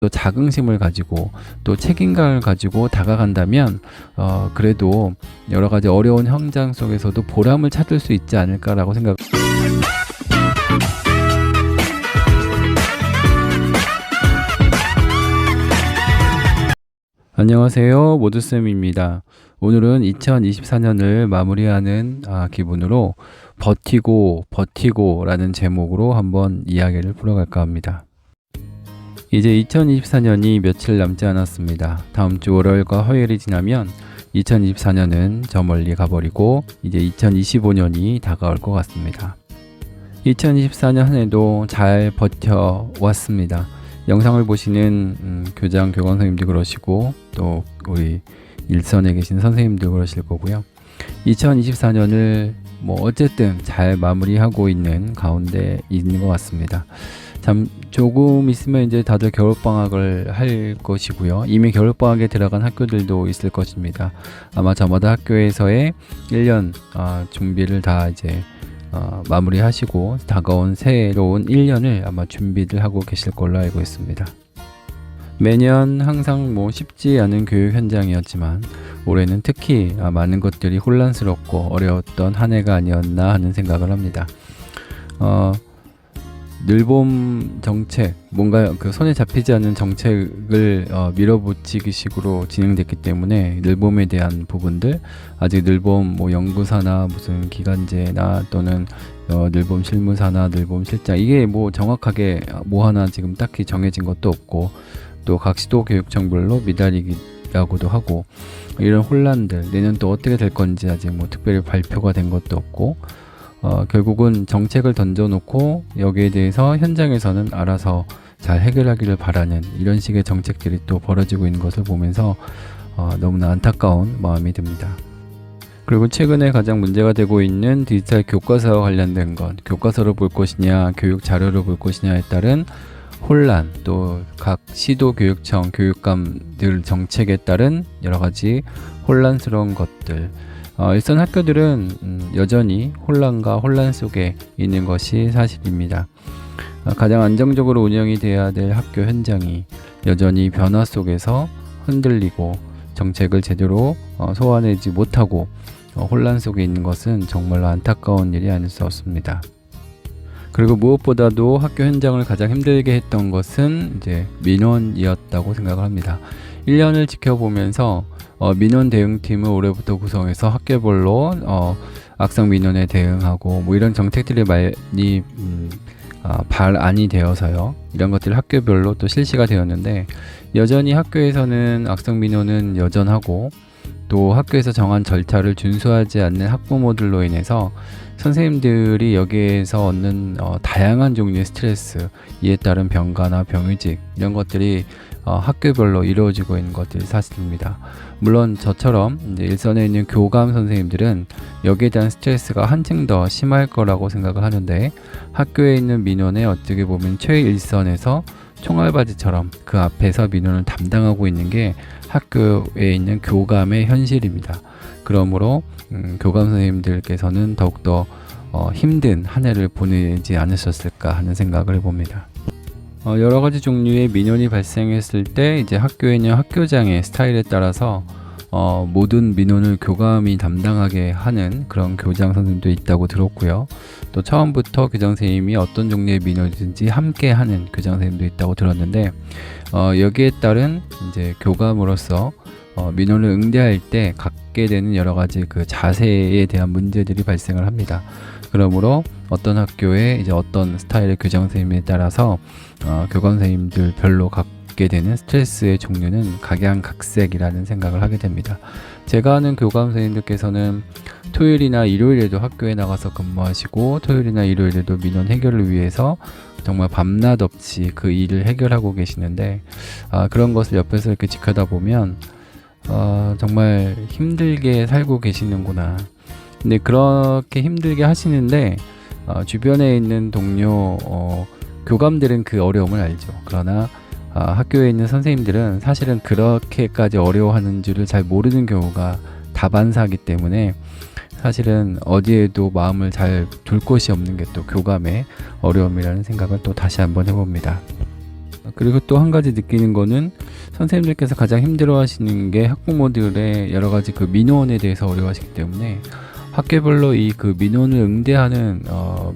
또 자긍심을 가지고 또 책임감을 가지고 다가간다면 그래도 여러 가지 어려운 현장 속에서도 보람을 찾을 수 있지 않을까라고 생각. 안녕하세요, 모두쌤입니다. 오늘은 2024년을 마무리하는 기분으로 버티고 라는 제목으로 한번 이야기를 풀어갈까 합니다. 이제 2024년이 며칠 남지 않았습니다. 다음 주 월요일과 화요일이 지나면 2024년은 저 멀리 가버리고 이제 2025년이 다가올 것 같습니다. 2024년 한 해도 잘 버텨왔습니다. 영상을 보시는 교장, 교관 선생님도 그러시고 또 우리 일선에 계신 선생님도 그러실 거고요. 2024년을 어쨌든 잘 마무리하고 있는 가운데 있는 것 같습니다. 참 조금 있으면 이제 다들 겨울방학을 할 것이고요. 이미 겨울방학에 들어간 학교들도 있을 것입니다. 아마 저마다 학교에서의 1년 준비를 다 이제 마무리하시고 다가온 새로운 1년을 아마 준비를 하고 계실 걸로 알고 있습니다. 매년 항상 쉽지 않은 교육 현장이었지만 올해는 특히 많은 것들이 혼란스럽고 어려웠던 한 해가 아니었나 하는 생각을 합니다. 늘봄 정책, 뭔가 그 손에 잡히지 않는 정책을 밀어붙이기 식으로 진행됐기 때문에 늘봄에 대한 부분들, 아직 늘봄 연구사나 무슨 기간제나 또는 늘봄 실무사나 늘봄 실장, 이게 정확하게 하나 지금 딱히 정해진 것도 없고 또 각 시도 교육청별로 미달이기라고도 하고, 이런 혼란들 내년 또 어떻게 될 건지 아직 특별히 발표가 된 것도 없고, 결국은 정책을 던져놓고 여기에 대해서 현장에서는 알아서 잘 해결하기를 바라는 이런 식의 정책들이 또 벌어지고 있는 것을 보면서 너무나 안타까운 마음이 듭니다. 그리고 최근에 가장 문제가 되고 있는 디지털 교과서와 관련된 것, 교과서로 볼 것이냐 교육 자료로 볼 것이냐에 따른 혼란, 또 각 시도 교육청 교육감들 정책에 따른 여러 가지 혼란스러운 것들, 일선 학교들은 여전히 혼란과 혼란 속에 있는 것이 사실입니다. 가장 안정적으로 운영이 돼야 될 학교 현장이 여전히 변화 속에서 흔들리고 정책을 제대로 소화내지 못하고 혼란 속에 있는 것은 정말로 안타까운 일이 아닐 수 없습니다. 그리고 무엇보다도 학교 현장을 가장 힘들게 했던 것은 이제 민원이었다고 생각을 합니다. 1년을 지켜보면서 민원 대응팀을 올해부터 구성해서 학교별로 악성 민원에 대응하고 이런 정책들이 많이 발안이 되어서요. 이런 것들이 학교별로 또 실시가 되었는데 여전히 학교에서는 악성 민원은 여전하고, 또 학교에서 정한 절차를 준수하지 않는 학부모들로 인해서 선생님들이 여기에서 얻는 다양한 종류의 스트레스, 이에 따른 병가나 병의직, 이런 것들이 학교별로 이루어지고 있는 것들이 사실입니다. 물론 저처럼 이제 일선에 있는 교감 선생님들은 여기에 대한 스트레스가 한층 더 심할 거라고 생각을 하는데, 학교에 있는 민원에 어떻게 보면 최일선에서 총알바지처럼 그 앞에서 민원을 담당하고 있는 게 학교에 있는 교감의 현실입니다. 그러므로 교감 선생님들께서는 더욱더 힘든 한 해를 보내지 않으셨을까 하는 생각을 해봅니다. 여러 가지 종류의 민원이 발생했을 때 이제 학교에 있는 학교장의 스타일에 따라서 모든 민원을 교감이 담당하게 하는 그런 교장 선생님도 있다고 들었고요. 또 처음부터 교장 선생님이 어떤 종류의 민원이든지 함께 하는 교장 선생님도 있다고 들었는데, 여기에 따른 이제 교감으로서 민원을 응대할 때 갖게 되는 여러 가지 그 자세에 대한 문제들이 발생을 합니다. 그러므로 어떤 학교에 이제 어떤 스타일의 교장 선생님에 따라서 교감 선생님들 별로 갖게 되는 스트레스의 종류는 각양각색이라는 생각을 하게 됩니다. 제가 아는 교감 선생님들께서는 토요일이나 일요일에도 학교에 나가서 근무하시고, 토요일이나 일요일에도 민원 해결을 위해서 정말 밤낮 없이 그 일을 해결하고 계시는데, 그런 것을 옆에서 이렇게 지켜다 보면 정말 힘들게 살고 계시는구나. 근데 그렇게 힘들게 하시는데 주변에 있는 동료 교감들은 그 어려움을 알죠. 그러나 학교에 있는 선생님들은 사실은 그렇게까지 어려워하는 줄을 잘 모르는 경우가 다반사이기 때문에 사실은 어디에도 마음을 잘 둘 곳이 없는 게 또 교감의 어려움이라는 생각을 또 다시 한번 해봅니다. 그리고 또 한 가지 느끼는 거는 선생님들께서 가장 힘들어 하시는 게 학부모들의 여러 가지 그 민원에 대해서 어려워하시기 때문에 학교별로 이 그 민원을 응대하는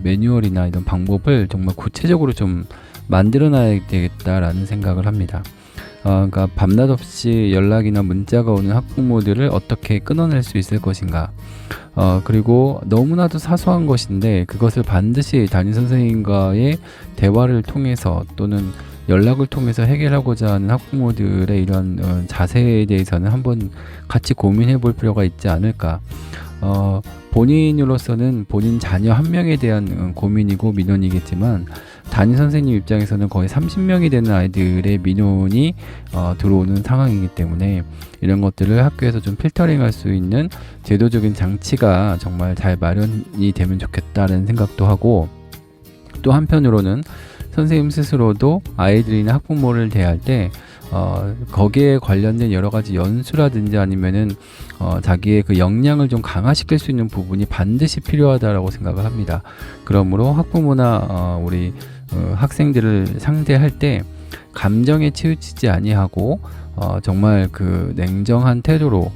매뉴얼이나 이런 방법을 정말 구체적으로 좀 만들어 놔야 되겠다라는 생각을 합니다. 그러니까 밤낮 없이 연락이나 문자가 오는 학부모들을 어떻게 끊어낼 수 있을 것인가. 그리고 너무나도 사소한 것인데 그것을 반드시 담임 선생님과의 대화를 통해서 또는 연락을 통해서 해결하고자 하는 학부모들의 이런 자세에 대해서는 한번 같이 고민해 볼 필요가 있지 않을까. 본인으로서는 본인 자녀 한 명에 대한 고민이고 민원이겠지만 담임 선생님 입장에서는 거의 30명이 되는 아이들의 민원이 들어오는 상황이기 때문에 이런 것들을 학교에서 좀 필터링할 수 있는 제도적인 장치가 정말 잘 마련이 되면 좋겠다는 생각도 하고, 또 한편으로는 선생님 스스로도 아이들이나 학부모를 대할 때 거기에 관련된 여러 가지 연수라든지 아니면은 자기의 그 역량을 좀 강화시킬 수 있는 부분이 반드시 필요하다라고 생각을 합니다. 그러므로 학부모나 우리 학생들을 상대할 때 감정에 치우치지 아니하고 정말 그 냉정한 태도로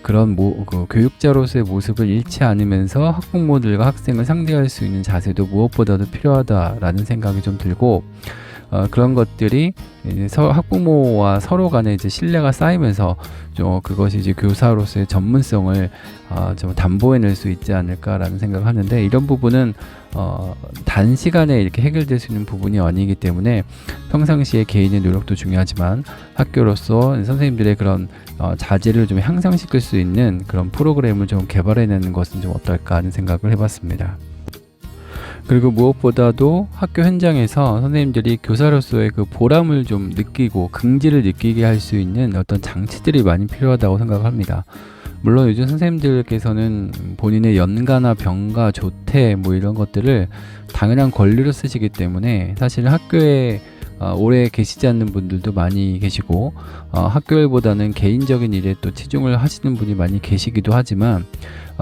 그런 그 교육자로서의 모습을 잃지 않으면서 학부모들과 학생을 상대할 수 있는 자세도 무엇보다도 필요하다라는 생각이 좀 들고, 그런 것들이 학부모와 서로 간에 이제 신뢰가 쌓이면서 좀 그것이 이제 교사로서의 전문성을 좀 담보해낼 수 있지 않을까라는 생각을 하는데, 이런 부분은 단시간에 이렇게 해결될 수 있는 부분이 아니기 때문에 평상시에 개인의 노력도 중요하지만 학교로서 선생님들의 그런 자질을 좀 향상시킬 수 있는 그런 프로그램을 좀 개발해내는 것은 좀 어떨까 하는 생각을 해봤습니다. 그리고 무엇보다도 학교 현장에서 선생님들이 교사로서의 그 보람을 좀 느끼고 긍지를 느끼게 할 수 있는 어떤 장치들이 많이 필요하다고 생각합니다. 물론 요즘 선생님들께서는 본인의 연가나 병가, 조퇴 뭐 이런 것들을 당연한 권리로 쓰시기 때문에 사실 학교에 오래 계시지 않는 분들도 많이 계시고 학교 일보다는 개인적인 일에 또 치중을 하시는 분이 많이 계시기도 하지만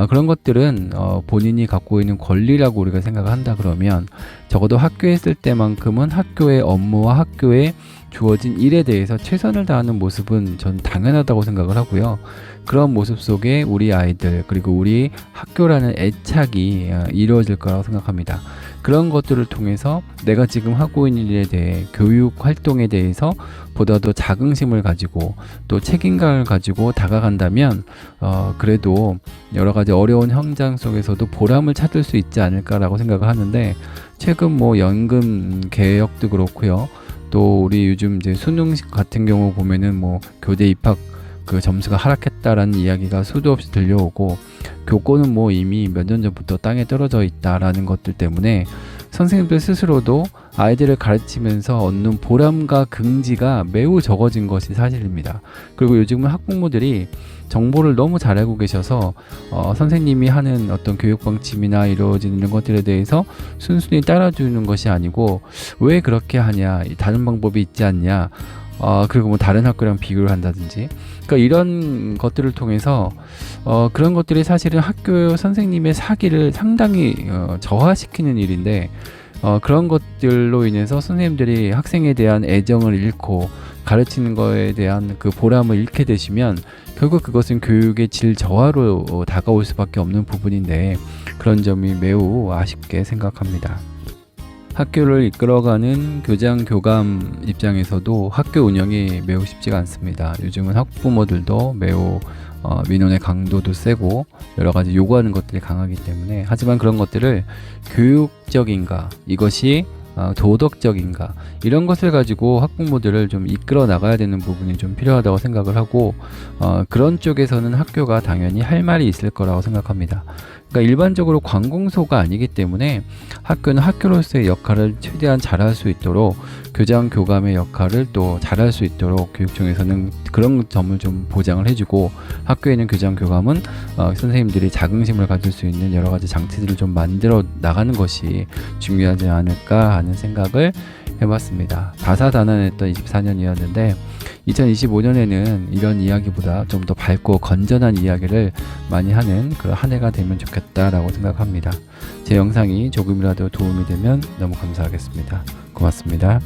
그런 것들은 본인이 갖고 있는 권리라고 우리가 생각을 한다 그러면 적어도 학교에 있을 때만큼은 학교의 업무와 학교에 주어진 일에 대해서 최선을 다하는 모습은 전 당연하다고 생각을 하고요. 그런 모습 속에 우리 아이들 그리고 우리 학교라는 애착이 이루어질 거라고 생각합니다. 그런 것들을 통해서 내가 지금 하고 있는 일에 대해 교육 활동에 대해서 보다 더 자긍심을 가지고 또 책임감을 가지고 다가간다면 그래도 여러 가지 어려운 현장 속에서도 보람을 찾을 수 있지 않을까라고 생각을 하는데, 최근 뭐 연금 개혁도 그렇고요. 또 우리 요즘 이제 수능 같은 경우 보면은 뭐 교대 입학 그 점수가 하락했다라는 이야기가 수도 없이 들려오고, 교권은 뭐 이미 몇 년 전부터 땅에 떨어져 있다라는 것들 때문에 선생님들 스스로도 아이들을 가르치면서 얻는 보람과 긍지가 매우 적어진 것이 사실입니다. 그리고 요즘은 학부모들이 정보를 너무 잘 알고 계셔서 선생님이 하는 어떤 교육 방침이나 이루어지는 것들에 대해서 순순히 따라주는 것이 아니고 왜 그렇게 하냐, 다른 방법이 있지 않냐, 그리고 뭐 다른 학교랑 비교를 한다든지, 그러니까 이런 것들을 통해서 그런 것들이 사실은 학교 선생님의 사기를 상당히 저하시키는 일인데, 그런 것들로 인해서 선생님들이 학생에 대한 애정을 잃고 가르치는 거에 대한 그 보람을 잃게 되시면 결국 그것은 교육의 질 저하로 다가올 수밖에 없는 부분인데, 그런 점이 매우 아쉽게 생각합니다. 학교를 이끌어가는 교장, 교감 입장에서도 학교 운영이 매우 쉽지가 않습니다. 요즘은 학부모들도 매우 민원의 강도도 세고 여러 가지 요구하는 것들이 강하기 때문에, 하지만 그런 것들을 교육적인가, 이것이 도덕적인가, 이런 것을 가지고 학부모들을 좀 이끌어 나가야 되는 부분이 좀 필요하다고 생각을 하고, 그런 쪽에서는 학교가 당연히 할 말이 있을 거라고 생각합니다. 그러니까 일반적으로 관공서가 아니기 때문에 학교는 학교로서의 역할을 최대한 잘할 수 있도록 교장, 교감의 역할을 또 잘할 수 있도록 교육청에서는 그런 점을 좀 보장을 해주고, 학교에는 교장, 교감은 선생님들이 자긍심을 가질 수 있는 여러 가지 장치들을 좀 만들어 나가는 것이 중요하지 않을까 하는 생각을 해봤습니다. 다사다난했던 24년이었는데 2025년에는 이런 이야기보다 좀 더 밝고 건전한 이야기를 많이 하는 그런 한 해가 되면 좋겠다라고 생각합니다. 제 영상이 조금이라도 도움이 되면 너무 감사하겠습니다. 고맙습니다.